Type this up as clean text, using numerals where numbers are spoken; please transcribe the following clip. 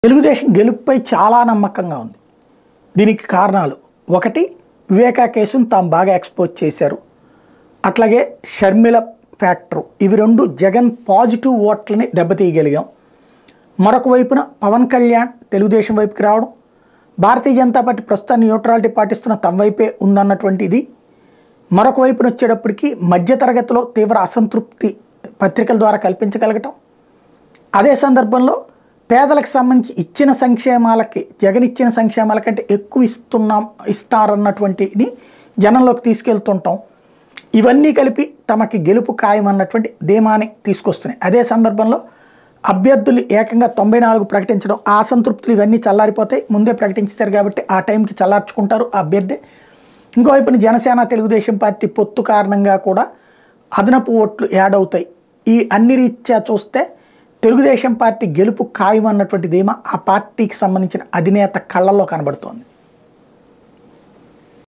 తెలుగుదేశం గెలుపుపై చాలా నమ్మకంగా ఉంది. దీనికి కారణాలు ఒకటి వివేకా కేసును తాము బాగా ఎక్స్‌పోజ్ చేశారు. అట్లాగే షర్మిల ఫ్యాక్టర్ ఇవి రెండు జగన్ పాజిటివ్ ఓట్లని దెబ్బతీయగలిగాం. మరొక వైపున పవన్ కళ్యాణ్ తెలుగుదేశం వైపుకి రావడం, భారతీయ జనతా పార్టీ ప్రస్తుతం న్యూట్రాలిటీ పాటిస్తున్న తమ వైపే ఉందన్నటువంటి ఇది. మరొక వైపున వచ్చేటప్పటికి మధ్యతరగతిలో తీవ్ర అసంతృప్తి పత్రికల ద్వారా కల్పించగలగటం, అదే సందర్భంలో పేదలకు సంబంధించి ఇచ్చిన సంక్షేమాలకి జగన్ ఇచ్చిన సంక్షేమాల కంటే ఎక్కువ ఇస్తారన్నటువంటిది జనంలోకి తీసుకెళ్తుంటాం. ఇవన్నీ కలిపి తమకి గెలుపు ఖాయమన్నటువంటి ధీమాని తీసుకొస్తున్నాయి. అదే సందర్భంలో అభ్యర్థులు ఏకంగా 94 ప్రకటించడం, ఆ అసంతృప్తులు ఇవన్నీ చల్లారిపోతాయి. ముందే ప్రకటించారు కాబట్టి ఆ టైంకి చల్లార్చుకుంటారు ఆ అభ్యర్థి. ఇంకోవైపున జనసేన తెలుగుదేశం పార్టీ పొత్తు కారణంగా కూడా అదనపు ఓట్లు యాడ్ అవుతాయి. ఈ అన్ని రీత్యా చూస్తే తెలుగుదేశం పార్టీ గెలుపు ఖాయం అన్నటువంటి ధీమా ఆ పార్టీకి సంబంధించిన అధినేత కళ్ళల్లో కనబడుతోంది.